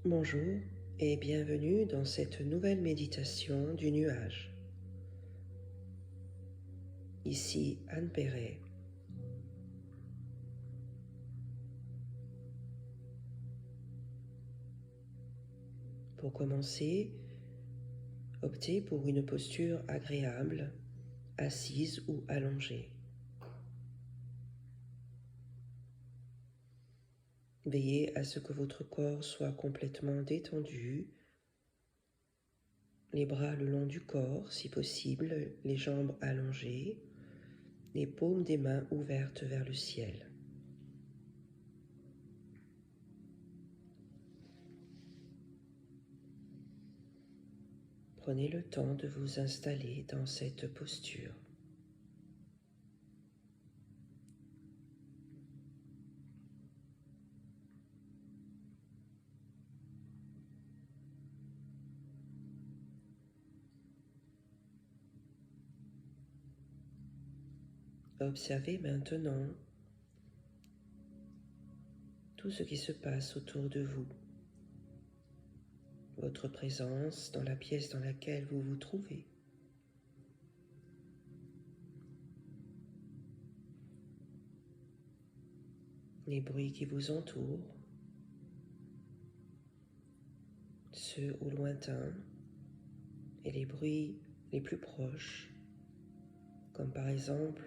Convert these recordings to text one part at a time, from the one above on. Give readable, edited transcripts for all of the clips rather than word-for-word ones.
Bonjour et bienvenue dans cette nouvelle méditation du nuage. Ici Anne Perret. Pour commencer, optez pour une posture agréable, assise ou allongée. Veillez à ce que votre corps soit complètement détendu, les bras le long du corps si possible, les jambes allongées, les paumes des mains ouvertes vers le ciel. Prenez le temps de vous installer dans cette posture. Observez maintenant tout ce qui se passe autour de vous, votre présence dans la pièce dans laquelle vous vous trouvez. Les bruits qui vous entourent, ceux au lointain et les bruits les plus proches, comme par exemple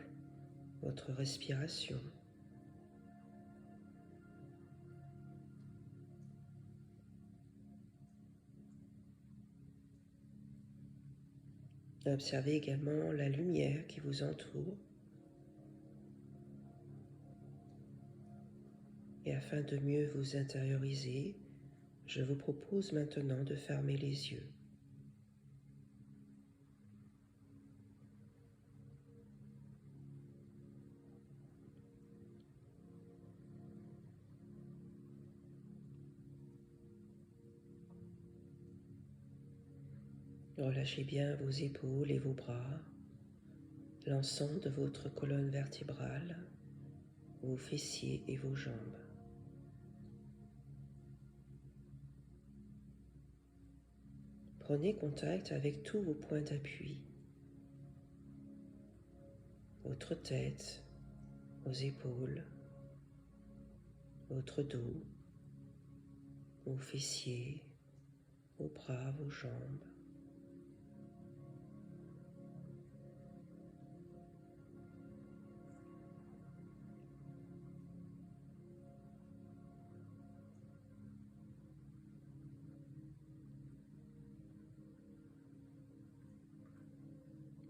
votre respiration. Observez également la lumière qui vous entoure et afin de mieux vous intérioriser, je vous propose maintenant de fermer les yeux. Relâchez bien vos épaules et vos bras, l'ensemble de votre colonne vertébrale, vos fessiers et vos jambes. Prenez contact avec tous vos points d'appui, votre tête, vos épaules, votre dos, vos fessiers, vos bras, vos jambes.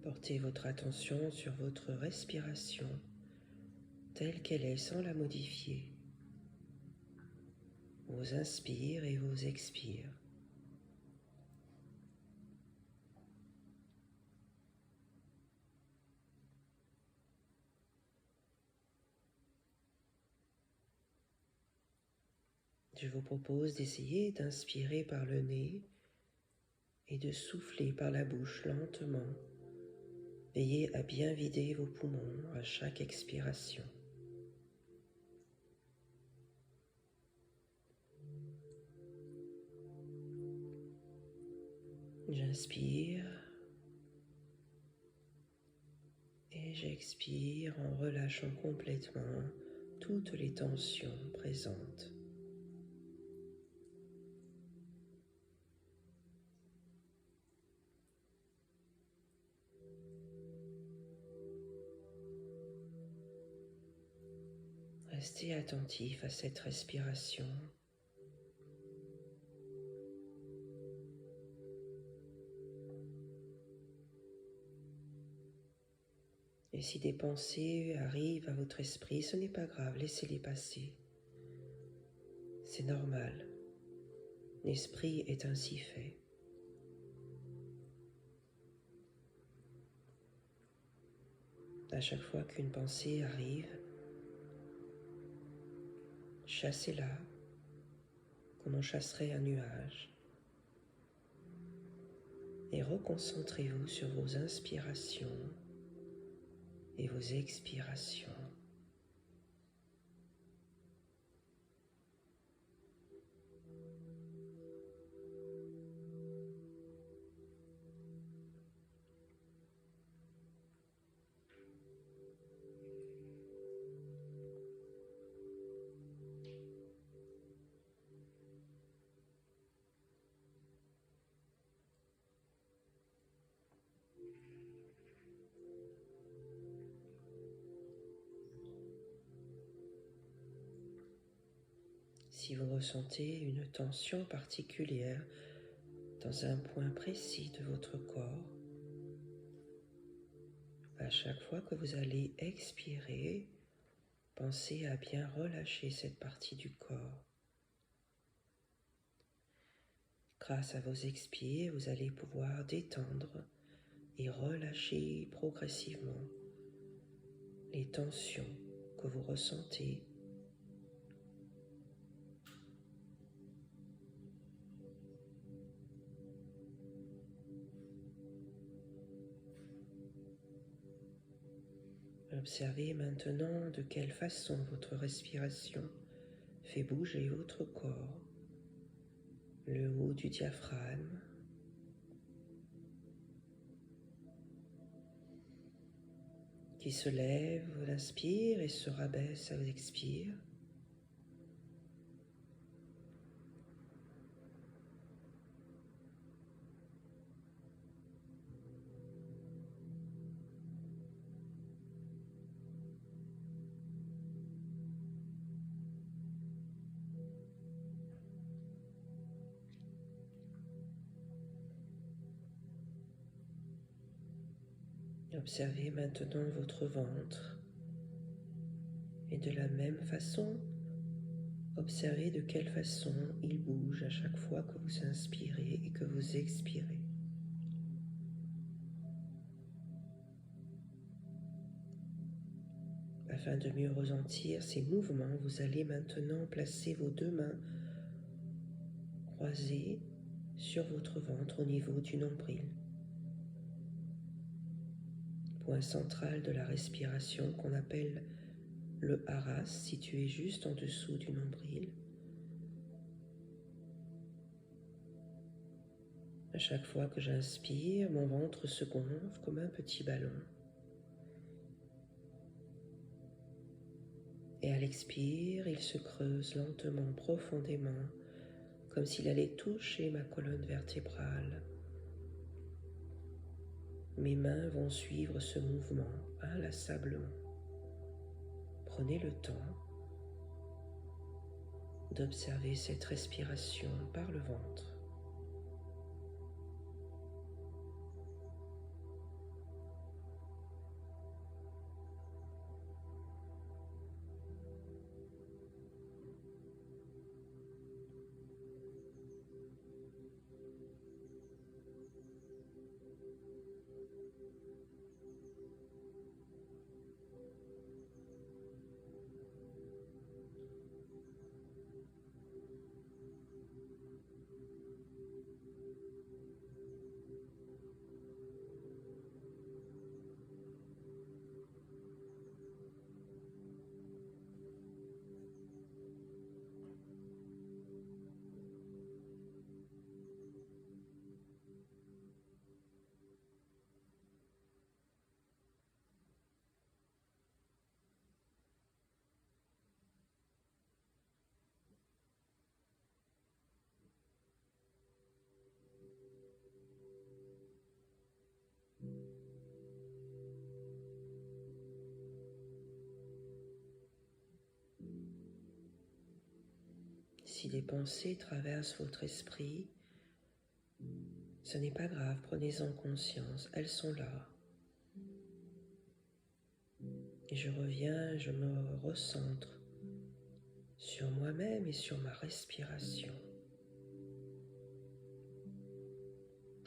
Portez votre attention sur votre respiration telle qu'elle est sans la modifier. Vos inspires et vos expires. Je vous propose d'essayer d'inspirer par le nez et de souffler par la bouche lentement. Veillez à bien vider vos poumons à chaque expiration. J'inspire et j'expire en relâchant complètement toutes les tensions présentes. Restez attentif à cette respiration. Et si des pensées arrivent à votre esprit, ce n'est pas grave, laissez-les passer. C'est normal. L'esprit est ainsi fait. À chaque fois qu'une pensée arrive, chassez-la comme on chasserait un nuage et reconcentrez-vous sur vos inspirations et vos expirations. Si vous ressentez une tension particulière dans un point précis de votre corps, à chaque fois que vous allez expirer, pensez à bien relâcher cette partie du corps. Grâce à vos expires, vous allez pouvoir détendre et relâcher progressivement les tensions que vous ressentez. Observez maintenant de quelle façon votre respiration fait bouger votre corps, le haut du diaphragme, qui se lève à l'inspire et se rabaisse à l'expire. Observez maintenant votre ventre et de la même façon, observez de quelle façon il bouge à chaque fois que vous inspirez et que vous expirez. Afin de mieux ressentir ces mouvements, vous allez maintenant placer vos deux mains croisées sur votre ventre au niveau du nombril. Point central de la respiration qu'on appelle le haras, situé juste en dessous du nombril. À chaque fois que j'inspire, mon ventre se gonfle comme un petit ballon. Et à l'expire, il se creuse lentement, profondément, comme s'il allait toucher ma colonne vertébrale. Mes mains vont suivre ce mouvement inlassablement. Prenez le temps d'observer cette respiration par le ventre. Si des pensées traversent votre esprit, ce n'est pas grave, prenez-en conscience, elles sont là. Et je reviens, je me recentre sur moi-même et sur ma respiration.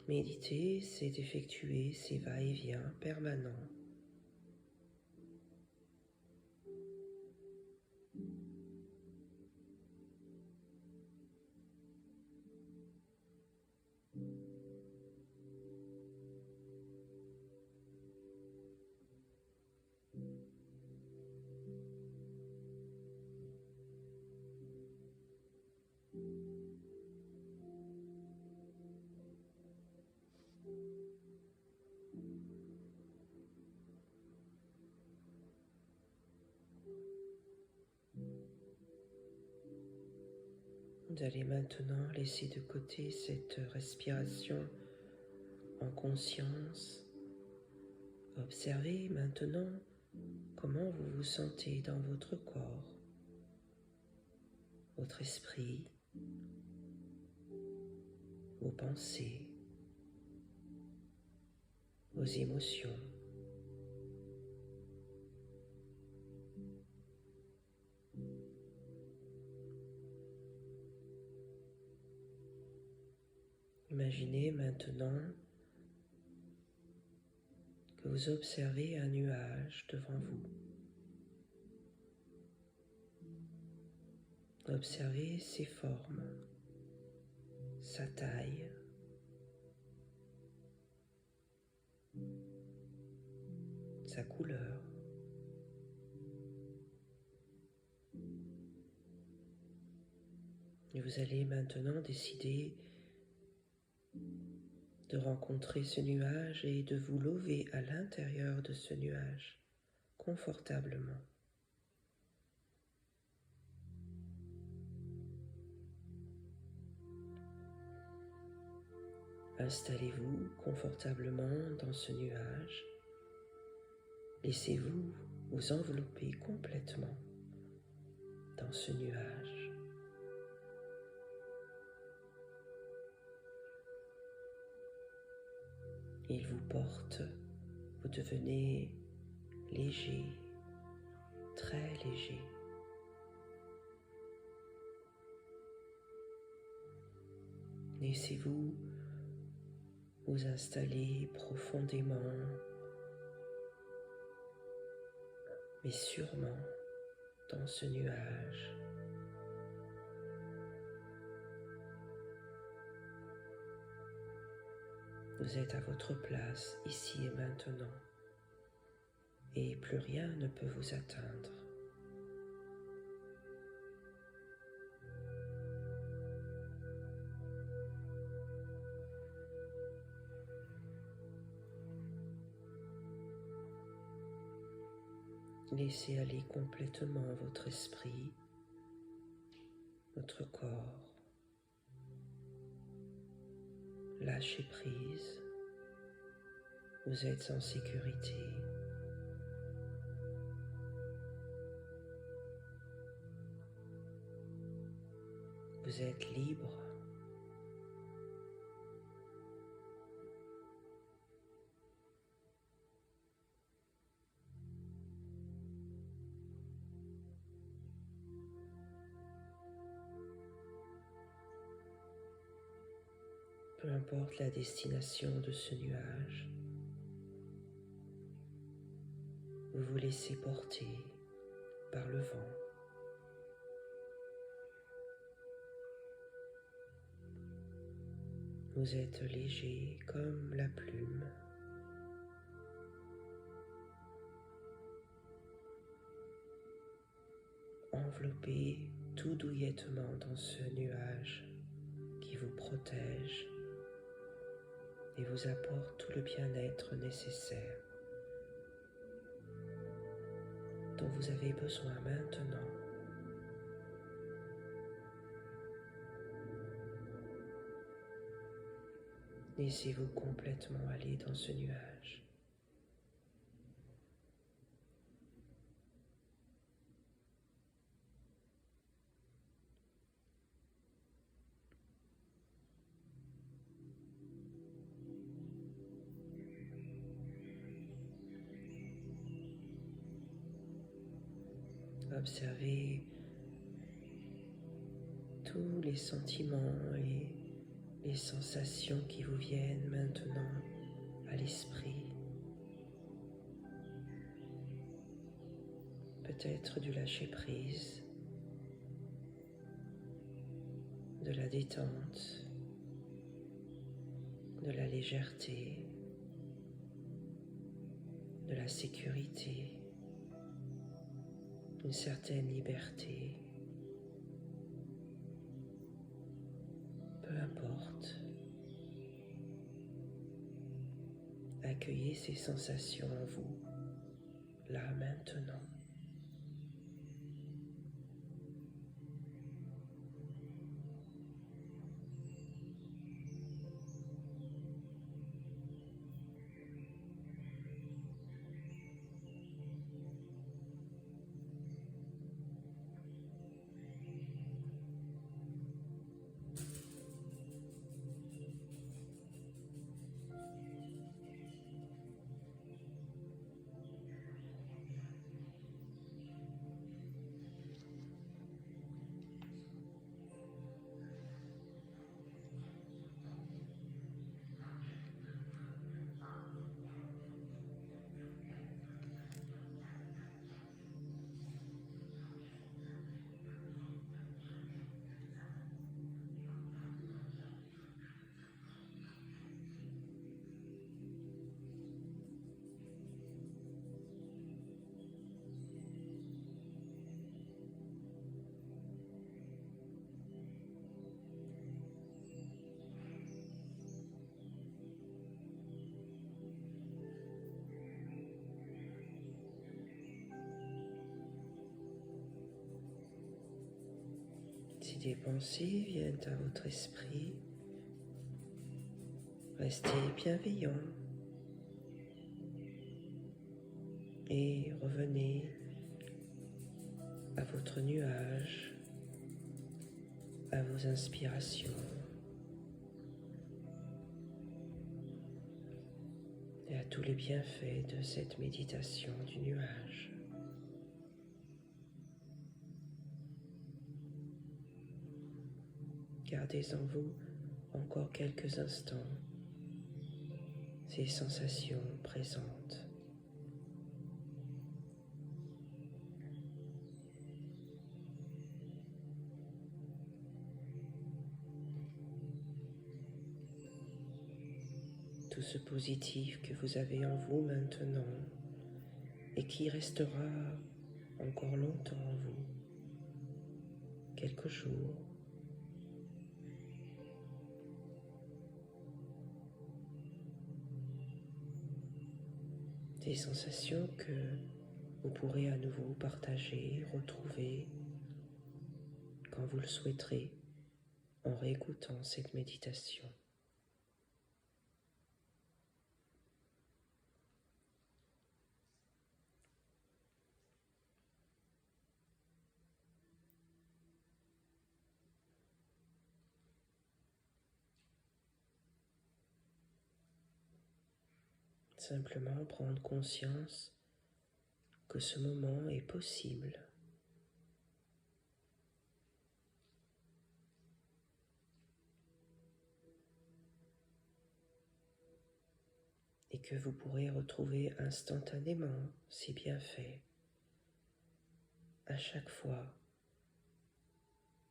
Méditer, c'est effectuer ces va-et-vient permanents. Vous allez maintenant laisser de côté cette respiration en conscience. Observez maintenant comment vous vous sentez dans votre corps. votre esprit, vos pensées, vos émotions. Imaginez maintenant que vous observez un nuage devant vous. Observez ses formes, sa taille, sa couleur. Et vous allez maintenant décider de rencontrer ce nuage et de vous lever à l'intérieur de ce nuage, confortablement. Installez-vous confortablement dans ce nuage. Laissez-vous vous envelopper complètement dans ce nuage. Il vous porte, vous devenez léger, très léger. Laissez-vous vous installer profondément, mais sûrement dans ce nuage. Vous êtes à votre place ici et maintenant, et plus rien ne peut vous atteindre. Laissez aller complètement votre esprit, votre corps. Lâchez prise. Vous êtes en sécurité. Vous êtes libre. Peu importe la destination de ce nuage, vous vous laissez porter par le vent. Vous êtes léger comme la plume. Enveloppé tout douillettement dans ce nuage qui vous protège et vous apporte tout le bien-être nécessaire dont vous avez besoin maintenant. Laissez-vous complètement aller dans ce nuage. Observez tous les sentiments et les sensations qui vous viennent maintenant à l'esprit. Peut-être du lâcher-prise, de la détente, de la légèreté, de la sécurité, une certaine liberté. Peu importe. Accueillez ces sensations en vous, là maintenant. Si des pensées viennent à votre esprit, restez bienveillant et revenez à votre nuage, à vos inspirations et à tous les bienfaits de cette méditation du nuage. Gardez en vous encore quelques instants ces sensations présentes. Tout ce positif que vous avez en vous maintenant et qui restera encore longtemps en vous, quelques jours. Des sensations que vous pourrez à nouveau partager, retrouver quand vous le souhaiterez en réécoutant cette méditation. Simplement prendre conscience que ce moment est possible. Et que vous pourrez retrouver instantanément ces bienfaits à chaque fois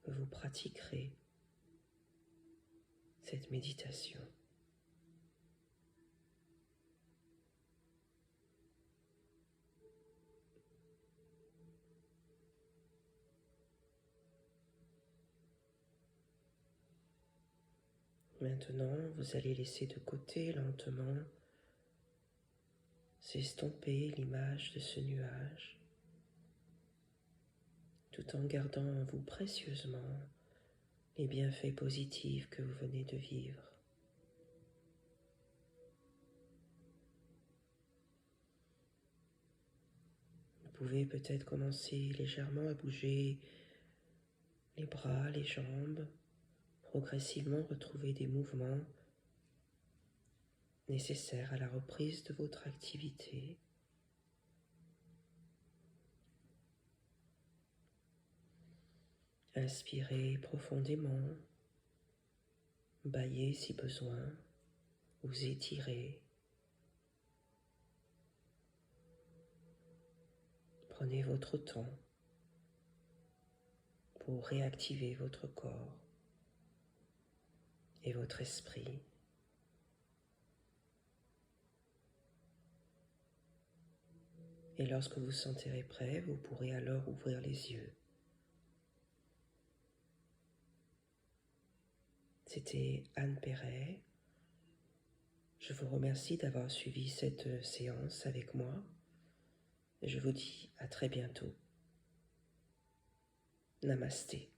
que vous pratiquerez cette méditation. Maintenant, vous allez laisser de côté lentement s'estomper l'image de ce nuage, tout en gardant en vous précieusement les bienfaits positifs que vous venez de vivre. Vous pouvez peut-être commencer légèrement à bouger les bras, les jambes, progressivement retrouver des mouvements nécessaires à la reprise de votre activité. Inspirez profondément, bâillez si besoin, vous étirez. Prenez votre temps pour réactiver votre corps et votre esprit. Et lorsque vous vous sentirez prêt, vous pourrez alors ouvrir les yeux. C'était Anne Perret. Je vous remercie d'avoir suivi cette séance avec moi. Et je vous dis à très bientôt. Namasté.